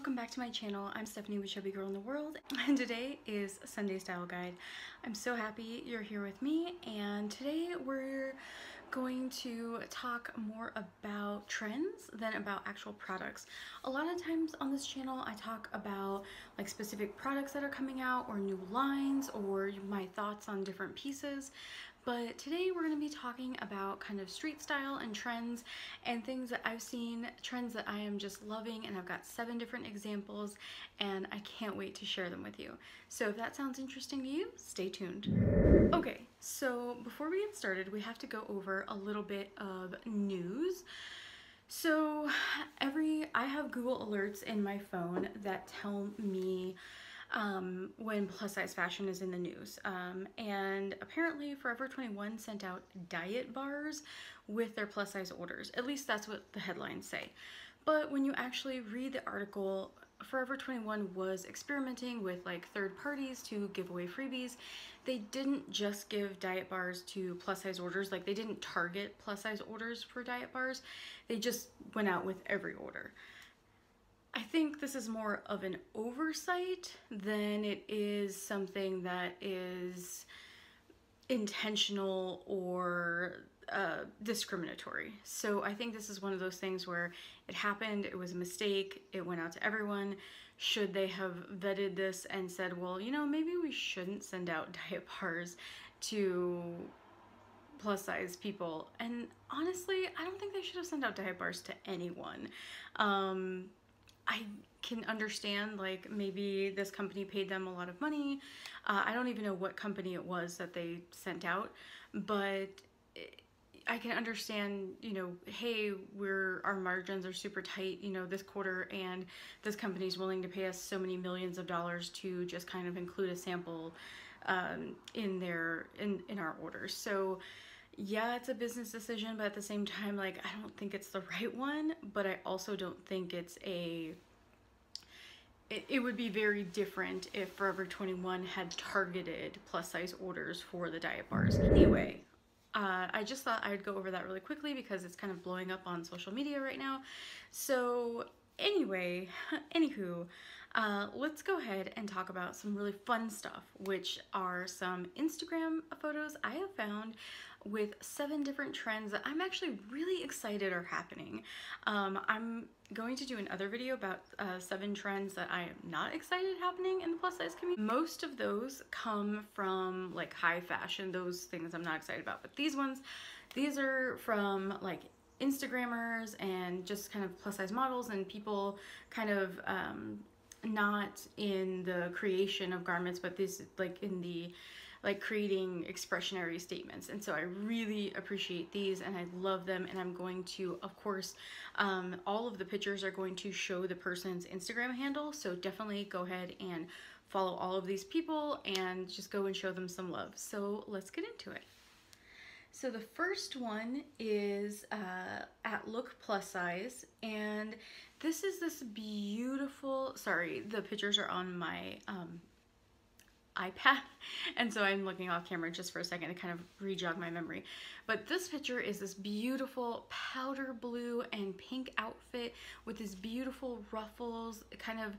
welcome back to my channel. I'm Stephanie with Chubby Girl in the World, and today is Sunday Style Guide. I'm so happy you're here with me, and today we're going to talk more about trends than about actual products. A lot of times on this channel I talk about like specific products that are coming out or new lines or my thoughts on different pieces. But today we're going to be talking about kind of street style and trends and things that I've seen, trends that I am just loving, and I've got 7 different examples and I can't wait to share them with you. So if that sounds interesting to you, stay tuned. Okay, so before we get started, we have to go over a little bit of news. So I have Google alerts in my phone that tell me when plus size fashion is in the news, and apparently Forever 21 sent out diet bars with their plus size orders. At least that's what the headlines say. But when you actually read the article, Forever 21 was experimenting with like third parties to give away freebies. They didn't just give diet bars to plus size orders, like they didn't target plus size orders for diet bars. They just went out with every order. I think this is more of an oversight than it is something that is intentional or discriminatory. So I think this is one of those things where it happened, it was a mistake, it went out to everyone. Should they have vetted this and said, well, you know, maybe we shouldn't send out diet bars to plus size people? And honestly, I don't think they should have sent out diet bars to anyone. I can understand, like, maybe this company paid them a lot of money. I don't even know what company it was that they sent out, but I can understand, you know, hey, our margins are super tight, you know, this quarter, and this company's willing to pay us so many millions of dollars to just kind of include a sample in our orders. So yeah, it's a business decision, but at the same time, like, I don't think it's the right one, but I also don't think it's it would be very different if Forever 21 had targeted plus size orders for the diet bars. Anyway, I just thought I'd go over that really quickly because it's kind of blowing up on social media right now. So anyway, anywho, let's go ahead and talk about some really fun stuff, which are some Instagram photos I have found with 7 different trends that I'm actually really excited are happening. I'm going to do another video about 7 trends that I am not excited happening in the plus size community. Most of those come from like high fashion, those things I'm not excited about, but these are from like Instagrammers and just kind of plus size models and people kind of not in the creation of garments, but this like in the creating expressionary statements. And so I really appreciate these and I love them, and I'm going to, of course, all of the pictures are going to show the person's Instagram handle, so definitely go ahead and follow all of these people and just go and show them some love. So let's get into it. So the first one is at Look Plus Size, and this is this beautiful, sorry, the pictures are on my iPad, and so I'm looking off camera just for a second to kind of re-jog my memory. But this picture is this beautiful powder blue and pink outfit with these beautiful ruffles, kind of,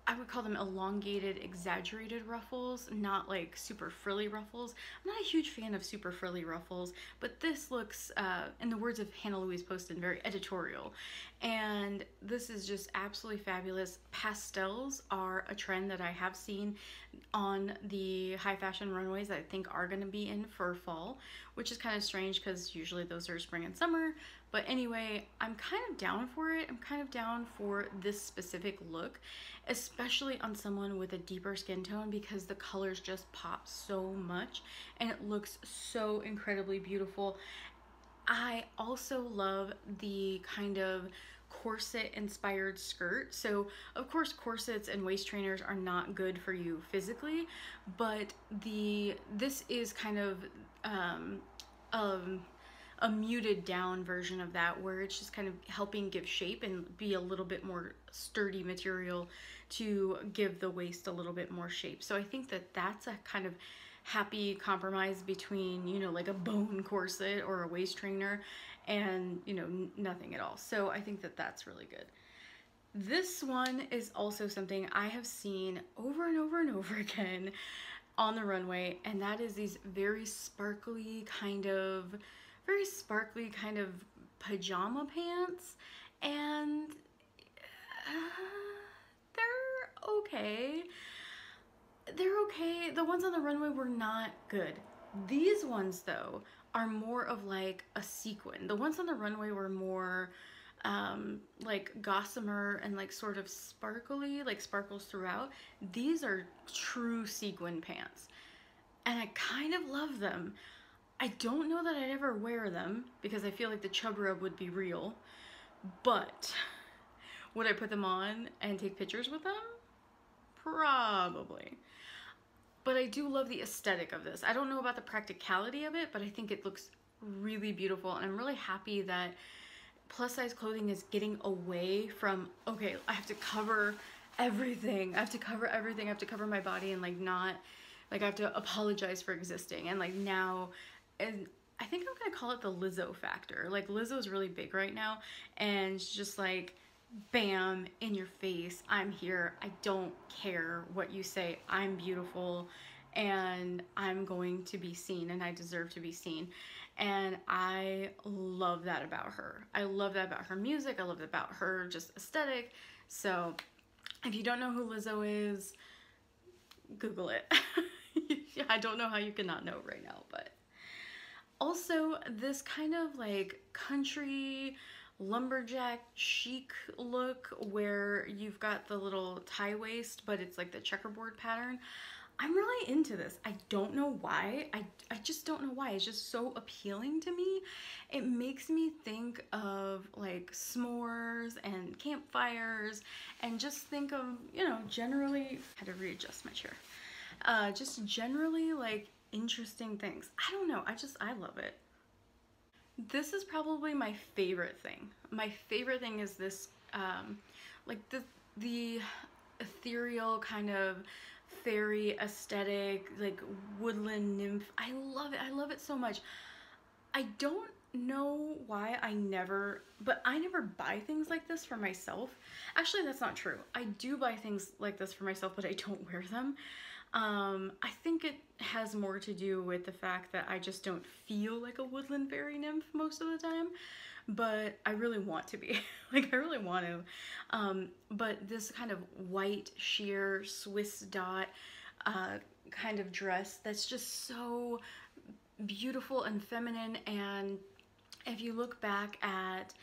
I would call them elongated, exaggerated ruffles, not like super frilly ruffles. I'm not a huge fan of super frilly ruffles, but this looks, in the words of Hannah Louise Poston, very editorial. And this is just absolutely fabulous. Pastels are a trend that I have seen on the high fashion runways that I think are going to be in for fall, which is kind of strange because usually those are spring and summer. But anyway, I'm kind of down for it. I'm kind of down for this specific look, especially on someone with a deeper skin tone, because the colors just pop so much and it looks so incredibly beautiful. I also love the kind of corset inspired skirt. So of course corsets and waist trainers are not good for you physically, but this is kind of a muted down version of that, where it's just kind of helping give shape and be a little bit more sturdy material to give the waist a little bit more shape. So I think that that's a kind of happy compromise between, you know, like a bone corset or a waist trainer and, you know, nothing at all. So I think that that's really good. This one is also something I have seen over and over and over again on the runway, and that is these very sparkly kind of pajama pants, and they're okay. They're okay. The ones on the runway were not good. These ones, though, are more of like a sequin. The ones on the runway were more like gossamer and like sort of sparkly, like sparkles throughout. These are true sequin pants, and I kind of love them. I don't know that I'd ever wear them because I feel like the chub rub would be real, but would I put them on and take pictures with them? Probably. But I do love the aesthetic of this. I don't know about the practicality of it, but I think it looks really beautiful, and I'm really happy that plus size clothing is getting away from, okay, I have to cover everything. I have to cover everything. I have to cover my body and like not, like I have to apologize for existing. And like now, and I think I'm gonna call it the Lizzo factor. Like Lizzo is really big right now, and it's just like, bam, in your face, I'm here. I don't care what you say. I'm beautiful and I'm going to be seen, and I deserve to be seen. And I love that about her. I love that about her music. I love that about her just aesthetic. So if you don't know who Lizzo is, Google it. I don't know how you cannot know right now, but also this kind of like country lumberjack chic look where you've got the little tie waist, but it's like the checkerboard pattern. I'm really into this. I don't know why. I just don't know why. It's just so appealing to me. It makes me think of like s'mores and campfires, and just think of, you know, generally, I had to readjust my chair. Just generally like interesting things. I don't know. I love it. This is probably my favorite thing. My favorite thing is this, like the ethereal kind of fairy aesthetic, like woodland nymph. I love it. I love it so much. I don't know why I never buy things like this for myself. Actually, that's not true. I do buy things like this for myself, but I don't wear them. I think it has more to do with the fact that I just don't feel like a woodland fairy nymph most of the time, but I really want to be. Like, I really want to. But this kind of white sheer Swiss dot kind of dress that's just so beautiful and feminine, and if you look back at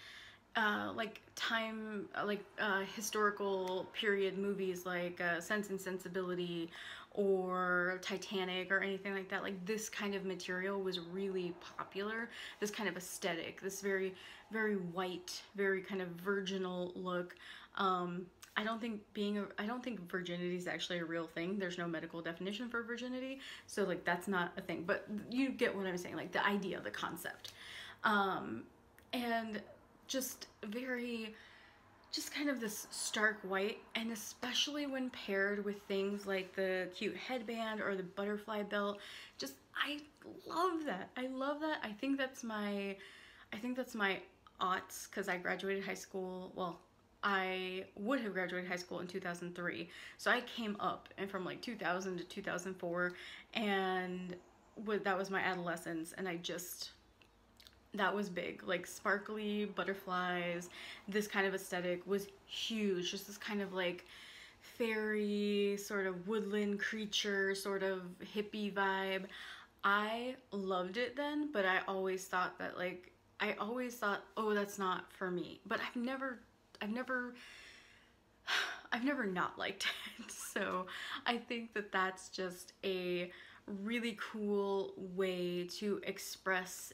historical period movies like Sense and Sensibility or Titanic or anything like that, like this kind of material was really popular. This kind of aesthetic, this very, very white, very kind of virginal look. I don't think virginity is actually a real thing. There's no medical definition for virginity, so like that's not a thing, but you get what I'm saying, like the idea, the concept. And just kind of this stark white, and especially when paired with things like the cute headband or the butterfly belt, just, I love that. I love that. I think that's my aughts, because I graduated high school, well, I would have graduated high school in 2003, so I came up and from like 2000 to 2004, and that was my adolescence, and that was big. Like sparkly butterflies, this kind of aesthetic was huge. Just this kind of like fairy, sort of woodland creature, sort of hippie vibe. I loved it then, but I always thought, oh, that's not for me. But I've never not liked it. So I think that that's just a really cool way to express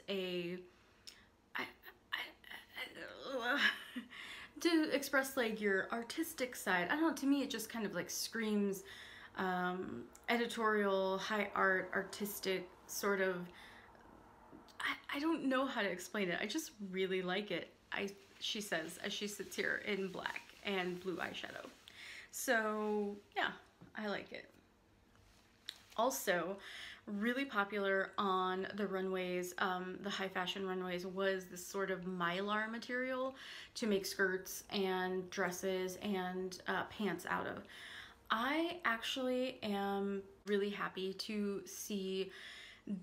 like your artistic side. I don't know, to me it just kind of like screams editorial, high art, artistic sort of, I don't know how to explain it. I just really like it. She says, as she sits here in black and blue eyeshadow. So yeah, I like it. Also, really popular on the runways, the high fashion runways, was this sort of mylar material to make skirts and dresses and pants out of. I actually am really happy to see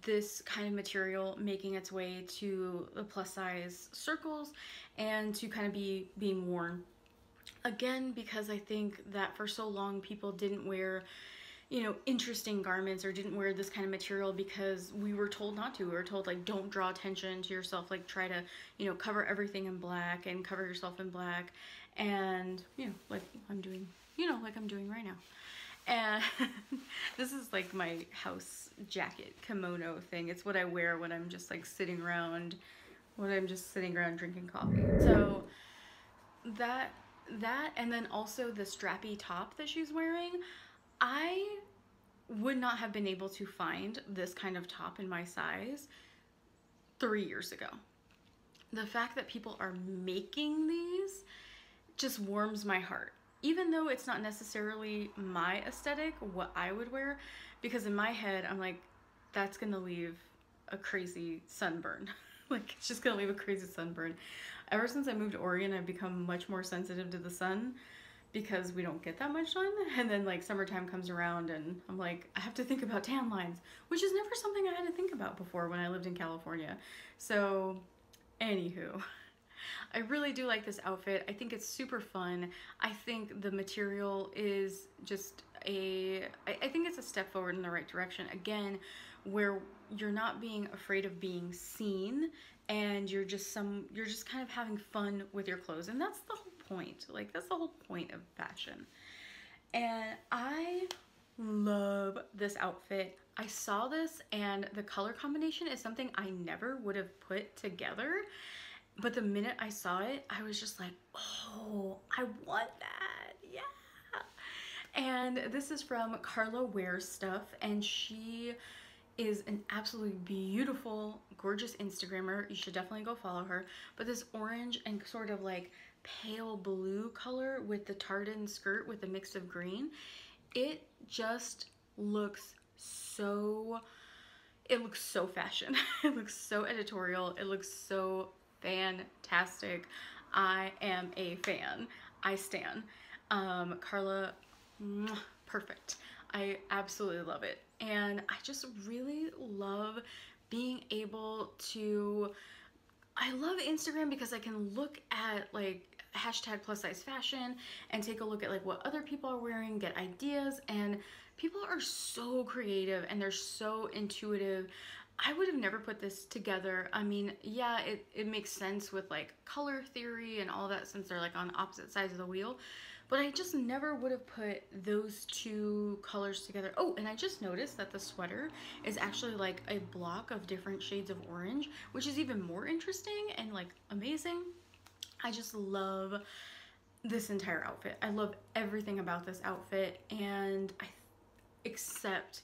this kind of material making its way to the plus size circles and to kind of being worn again, because I think that for so long people didn't wear, you know, interesting garments or didn't wear this kind of material because we were told not to. We were told, like, don't draw attention to yourself, like try to, you know, cover everything in black and cover yourself in black, and, you know, like I'm doing, you know, like I'm doing right now. And this is like my house jacket kimono thing. It's what I wear when I'm just like sitting around, drinking coffee. So that and then also the strappy top that she's wearing, I would not have been able to find this kind of top in my size 3 years ago. The fact that people are making these just warms my heart, even though it's not necessarily my aesthetic, what I would wear, because in my head I'm like, that's gonna leave a crazy sunburn. Like, it's just gonna leave a crazy sunburn. Ever since I moved to Oregon, I've become much more sensitive to the sun because we don't get that much sun. And then like summertime comes around and I'm like, I have to think about tan lines, which is never something I had to think about before when I lived in California. So anywho, I really do like this outfit. I think it's super fun. I think the material is just I think it's a step forward in the right direction. Again, where you're not being afraid of being seen, and you're just kind of having fun with your clothes, and that's the whole point. Like, that's the whole point of fashion. And I love this outfit. I saw this, and the color combination is something I never would have put together. But the minute I saw it, I was just like, oh, I want that, yeah. And this is from Carla Wears Stuff, and she is an absolutely beautiful, gorgeous Instagrammer. You should definitely go follow her. But this orange and sort of like pale blue color with the tartan skirt with a mix of green, it just looks so, it looks so fashion. It looks so editorial. It looks so fantastic. I am a fan. I stan. Carla, perfect. I absolutely love it. And I just really love being able to, I love Instagram because I can look at like hashtag plus size fashion and take a look at like what other people are wearing, get ideas, and people are so creative and they're so intuitive. I would have never put this together. I mean, yeah, it makes sense with like color theory and all that since they're like on opposite sides of the wheel, but I just never would have put those two colors together. Oh, and I just noticed that the sweater is actually like a block of different shades of orange, which is even more interesting and like amazing. I just love this entire outfit. I love everything about this outfit, and except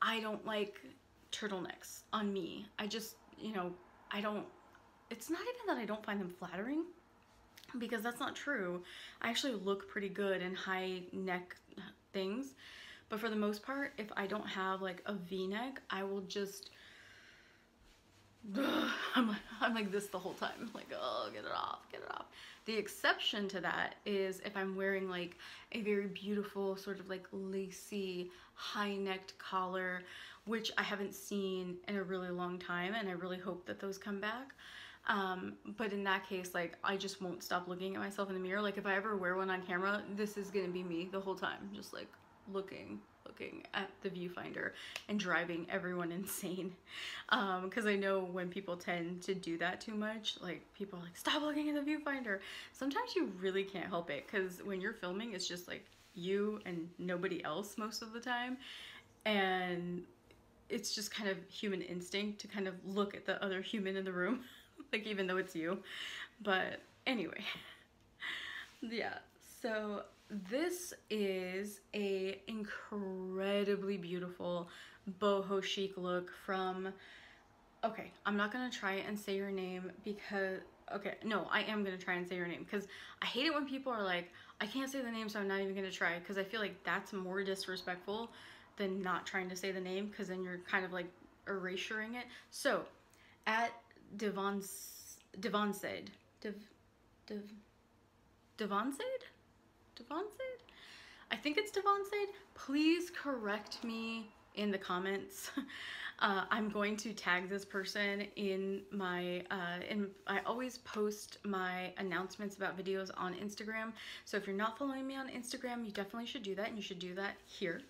I don't like turtlenecks on me. I just, you know, I don't, it's not even that I don't find them flattering, because that's not true. I actually look pretty good in high neck things, but for the most part, if I don't have like a V-neck, I will just, I'm like this the whole time, like, oh, get it off, get it off. The exception to that is if I'm wearing like a very beautiful sort of like lacy high-necked collar, which I haven't seen in a really long time, and I really hope that those come back. But in that case, like, I just won't stop looking at myself in the mirror. Like, if I ever wear one on camera, this is gonna be me the whole time, just like looking at the viewfinder and driving everyone insane. Because I know when people tend to do that too much, like, people are like, stop looking at the viewfinder. Sometimes you really can't help it, because when you're filming, it's just like you and nobody else most of the time, and it's just kind of human instinct to kind of look at the other human in the room. Like, even though it's you. But anyway, yeah, so this is a incredibly beautiful boho chic look from, okay, I'm not gonna try and say your name because, okay, no, I am gonna try and say your name, because I hate it when people are like, I can't say the name, so I'm not even gonna try, because I feel like that's more disrespectful than not trying to say the name, because then you're kind of like erasuring it. So at Devonsaid, I think it's Devonsaid. Please correct me in the comments. I'm going to tag this person in my, I always post my announcements about videos on Instagram. So if you're not following me on Instagram, you definitely should do that, and you should do that here.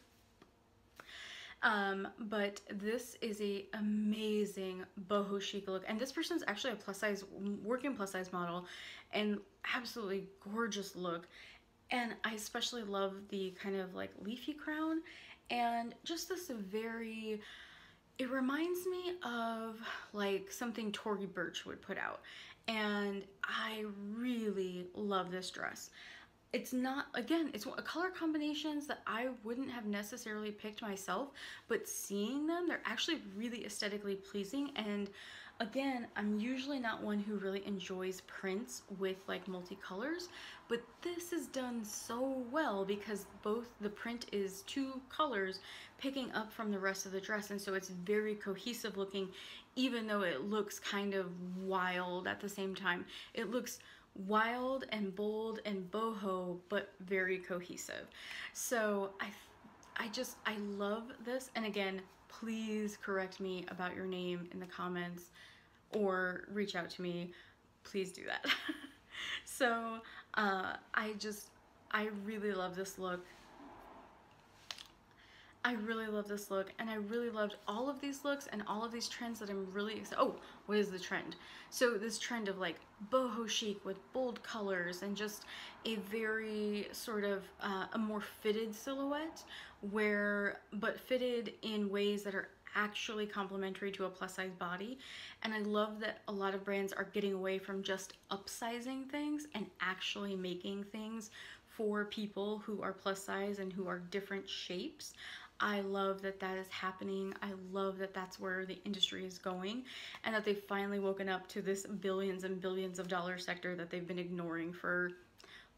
But this is a amazing boho chic look, and this person's actually a plus size, working plus size model, and absolutely gorgeous look. And I especially love the kind of like leafy crown, and just this very, it reminds me of like something Tory Burch would put out, and I really love this dress. It's not, again, it's color combinations that I wouldn't have necessarily picked myself, but seeing them, they're actually really aesthetically pleasing. And again, I'm usually not one who really enjoys prints with like multicolors, but this is done so well because both the print is two colors picking up from the rest of the dress, and so it's very cohesive looking, even though it looks kind of wild at the same time. It looks wild and bold and boho, but very cohesive. So I love this. And again, please correct me about your name in the comments or reach out to me. Please do that. So I really love this look. I really love this look, and I really loved all of these looks and all of these trends that I'm really excited. Oh, what is the trend? So this trend of like boho chic with bold colors and just a very sort of a more fitted silhouette, but fitted in ways that are actually complementary to a plus size body. And I love that a lot of brands are getting away from just upsizing things and actually making things for people who are plus size and who are different shapes. I love that that is happening. I love that that's where the industry is going, and that they've finally woken up to this billions and billions of dollar sector that they've been ignoring for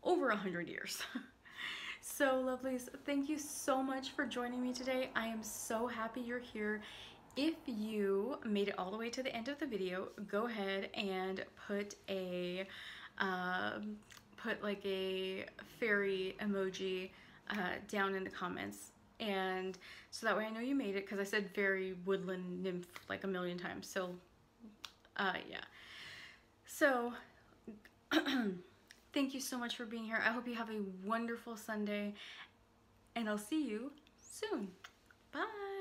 over 100 years. So lovelies, thank you so much for joining me today. I am so happy you're here. If you made it all the way to the end of the video, go ahead and put like a fairy emoji down in the comments, and so that way I know you made it, because I said fairy woodland nymph like a million times. So yeah, so thank you so much for being here. I hope you have a wonderful Sunday, and I'll see you soon. Bye.